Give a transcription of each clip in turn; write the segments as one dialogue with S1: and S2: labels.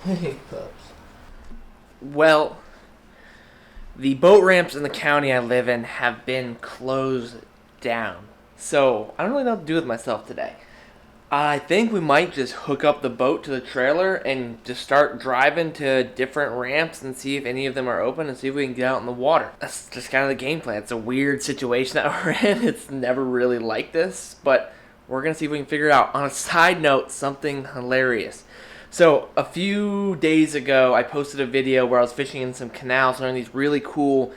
S1: Hey, pups.
S2: Well, the boat ramps in the county I live in have been closed down. So, I don't really know what to do with myself today. I think we might just hook up the boat to the trailer and just start driving to different ramps and see if any of them are open and see if we can get out in the water. That's just kind of the game plan. It's a weird situation that we're in. It's never really like this, but we're going to see if we can figure it out. On a side note, something hilarious. So, a few days ago, I posted a video where I was fishing in some canals, learning these really cool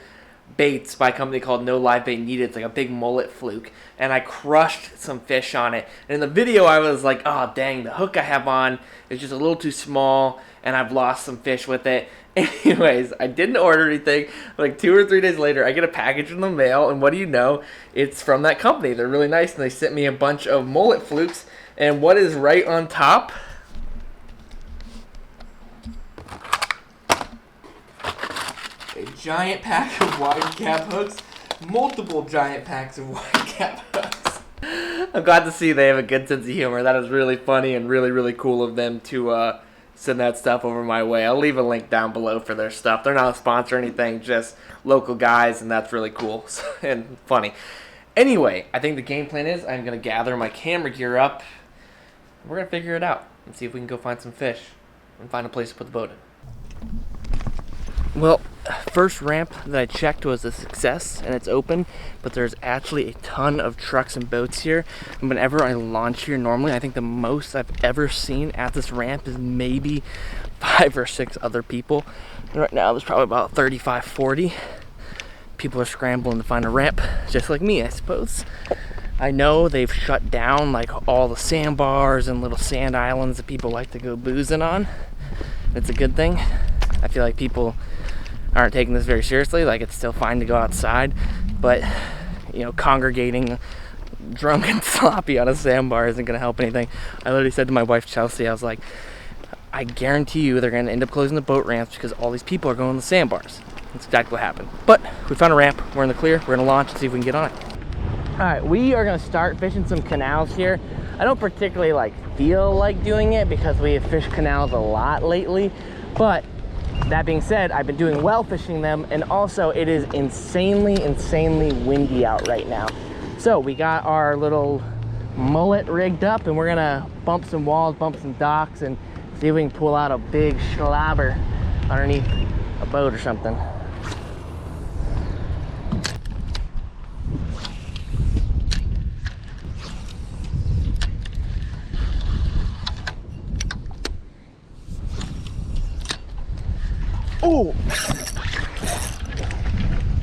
S2: baits by a company called No Live Bait Needed. It's like a big mullet fluke, and I crushed some fish on it. And in the video, I was like, "Oh dang, the hook I have on is just a little too small, and I've lost some fish with it." Anyways, I didn't order anything. Like 2 or 3 days later, I get a package in the mail, and what do you know? It's from that company. They're really nice, and they sent me a bunch of mullet flukes. And what is right on top? A giant pack of wide cap hooks, multiple giant packs of wide cap hooks. I'm glad to see they have a good sense of humor. That is really funny and really, really cool of them to send that stuff over my way. I'll leave a link down below for their stuff. They're not a sponsor or anything, just local guys, and that's really cool and funny. Anyway, I think the game plan is I'm going to gather my camera gear up. We're going to figure it out and see if we can go find some fish and find a place to put the boat in. Well, first ramp that I checked was a success, and it's open, but there's actually a ton of trucks and boats here. And whenever I launch here normally, I think the most I've ever seen at this ramp is maybe 5 or 6 other people. And right now there's probably about 35, 40. People are scrambling to find a ramp, just like me, I suppose. I know they've shut down like all the sandbars and little sand islands that people like to go boozing on. It's a good thing. I feel like people aren't taking this very seriously. Like, it's still fine to go outside, but you know, congregating drunk and sloppy on a sandbar isn't going to help anything. I literally said to my wife Chelsea, I was like, I guarantee you they're going to end up closing the boat ramps because all these people are going to the sandbars. That's exactly what happened. But we found a ramp. We're in the clear. We're going to launch and see if we can get on it. All right, we are going to start fishing some canals here. I don't particularly feel like doing it because we have fished canals a lot lately, but that being said, I've been doing well fishing them, and also it is insanely windy out right now. So we got our little mullet rigged up, and we're gonna bump some walls, bump some docks, and see if we can pull out a big schlabber underneath a boat or something. Oh,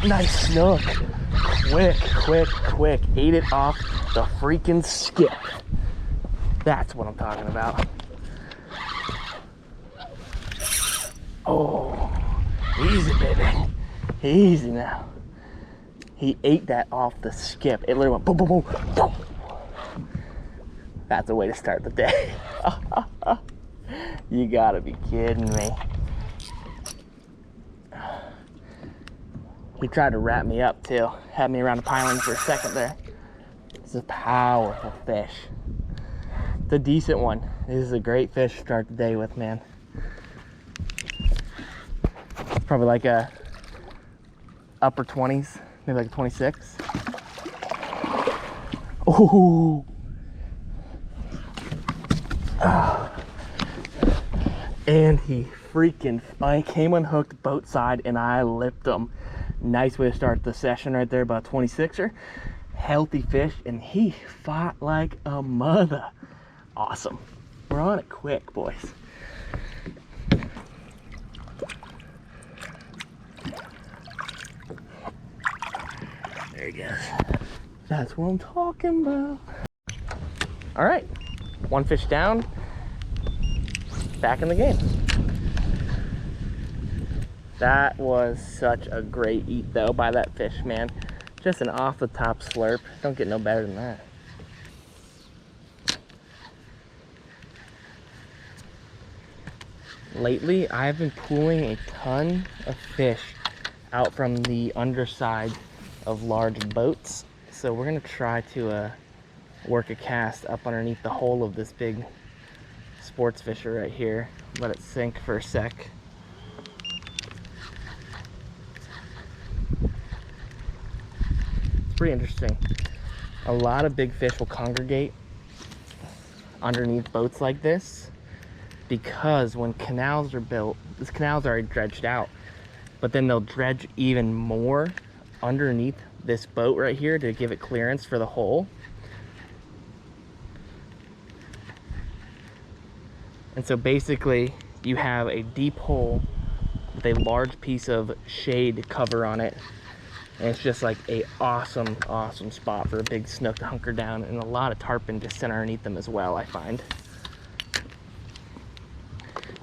S2: nice snook. Quick. Ate it off the freaking skip. That's what I'm talking about. Oh, easy, baby. Easy now. He ate that off the skip. It literally went boom, boom, boom, boom. That's a way to start the day. You gotta be kidding me. He tried to wrap me up too. Had me around the piling for a second there. It's a powerful fish. It's a decent one. This is a great fish to start the day with, man. It's probably like a upper 20s, maybe like a 26. Ooh. Oh. And he I came unhooked boat side and I lipped him. Nice way to start the session right there, about 26er. Healthy fish, and he fought like a mother. Awesome. We're on it quick, boys. There he goes. That's what I'm talking about. All right, one fish down, back in the game. That was such a great eat though by that fish, man. Just an off the top slurp. Don't get no better than that. Lately, I've been pulling a ton of fish out from the underside of large boats. So we're gonna try to work a cast up underneath the hull of this big sports fisher right here. Let it sink for a sec. It's pretty interesting. A lot of big fish will congregate underneath boats like this because when canals are built, these canals are already dredged out, but then they'll dredge even more underneath this boat right here to give it clearance for the hole. And so basically you have a deep hole with a large piece of shade cover on it. And it's just like a awesome spot for a big snook to hunker down, and a lot of tarpon just sit underneath them as well, I find.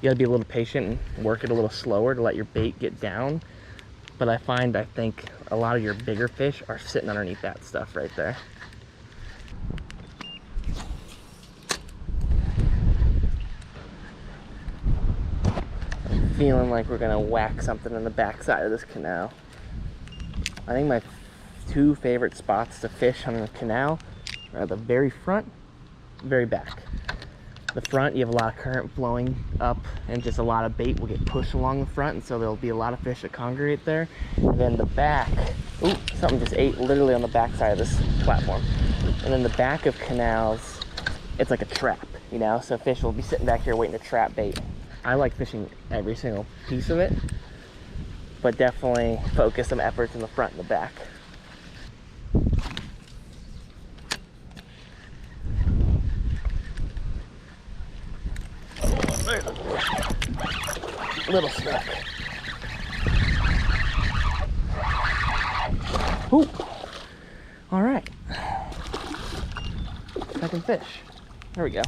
S2: You gotta be a little patient and work it a little slower to let your bait get down. But I think a lot of your bigger fish are sitting underneath that stuff right there. I'm feeling like we're gonna whack something in the backside of this canal. I think my two favorite spots to fish on the canal are the very front, very back. The front, you have a lot of current flowing up, and just a lot of bait will get pushed along the front, and so there'll be a lot of fish that congregate there. And then the back, ooh, something just ate literally on the back side of this platform. And then the back of canals, it's like a trap, you know? So fish will be sitting back here waiting to trap bait. I like fishing every single piece of it, but definitely focus some efforts in the front and the back. Little snook. Ooh. All right. Second fish. There we go.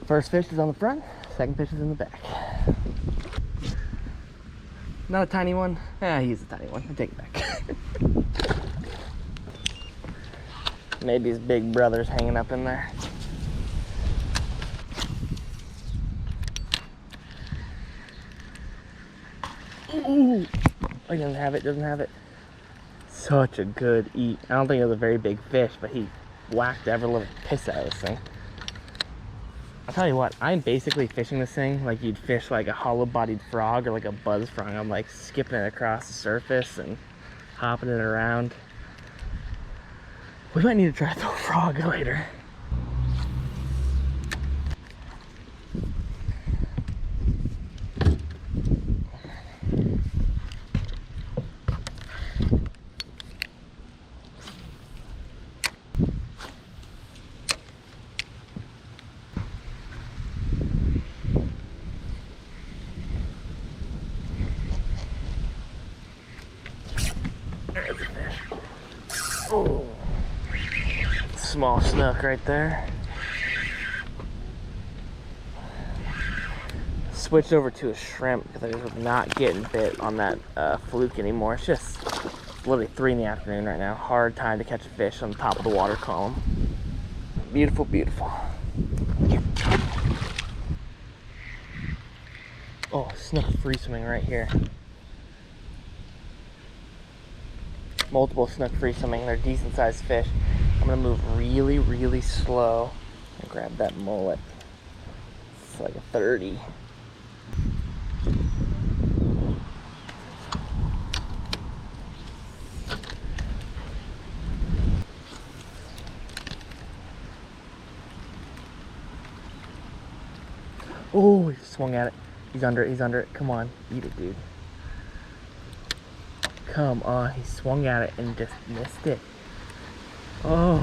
S2: First fish is on the front, second fish is in the back. Not a tiny one? Yeah, he's a tiny one. I take it back. Maybe his big brother's hanging up in there. Ooh. Oh, he doesn't have it, doesn't have it. Such a good eat. I don't think it was a very big fish, but he whacked every little piss out of this thing. I'll tell you what, I'm basically fishing this thing like you'd fish like a hollow-bodied frog or like a buzz frog. I'm like skipping it across the surface and hopping it around. We might need to try to throw a frog later. There's a fish. Oh, small snook right there. Switched over to a shrimp because I was not getting bit on that fluke anymore. It's just literally 3 in the afternoon right now. Hard time to catch a fish on the top of the water column. Beautiful, beautiful. Oh, snook free swimming right here. Multiple snook free swimming. They're decent sized fish. I'm gonna move really, really slow and grab that mullet. It's like a 30. Oh, he swung at it. He's under it, he's under it. Come on, eat it, dude. Come on, he swung at it and just missed it. Oh,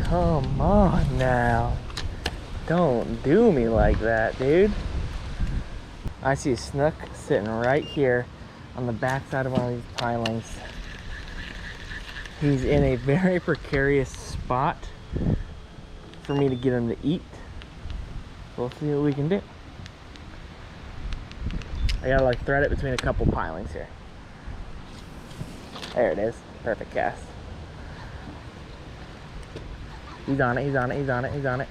S2: come on now. Don't do me like that, dude. I see a snook sitting right here on the backside of one of these pilings. He's in a very precarious spot for me to get him to eat. We'll see what we can do. I gotta like thread it between a couple pilings here. There it is. Perfect cast. He's on it, he's on it, he's on it, he's on it.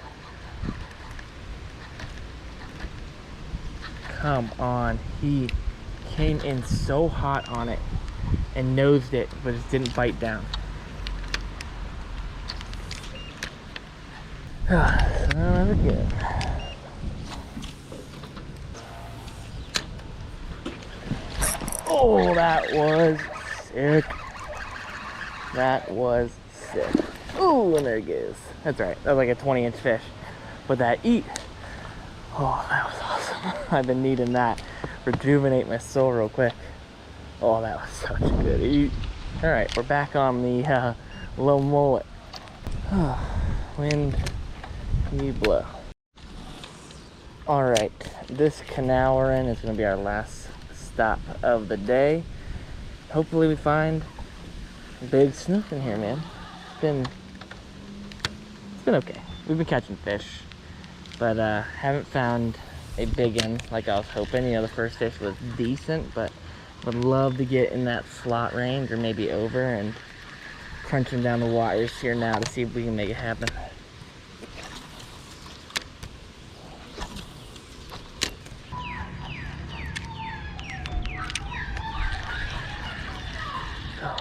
S2: Come on. He came in so hot on it and nosed it, but just didn't bite down. Son of a gun. Oh, that was sick. That was sick. Ooh, and there it goes. That's right. That was like a 20-inch fish. But that eat. Oh, that was awesome. I've been needing that. Rejuvenate my soul real quick. Oh, that was such a good eat. All right, we're back on the low mullet. Wind, you blow. All right, this canal we're in is gonna be our last stop of the day. Hopefully we find big snook in here, man. It's been okay. We've been catching fish, but haven't found a big one like I was hoping. You know, the first fish was decent, but would love to get in that slot range or maybe over and crunching down the wires here now to see if we can make it happen. Oh.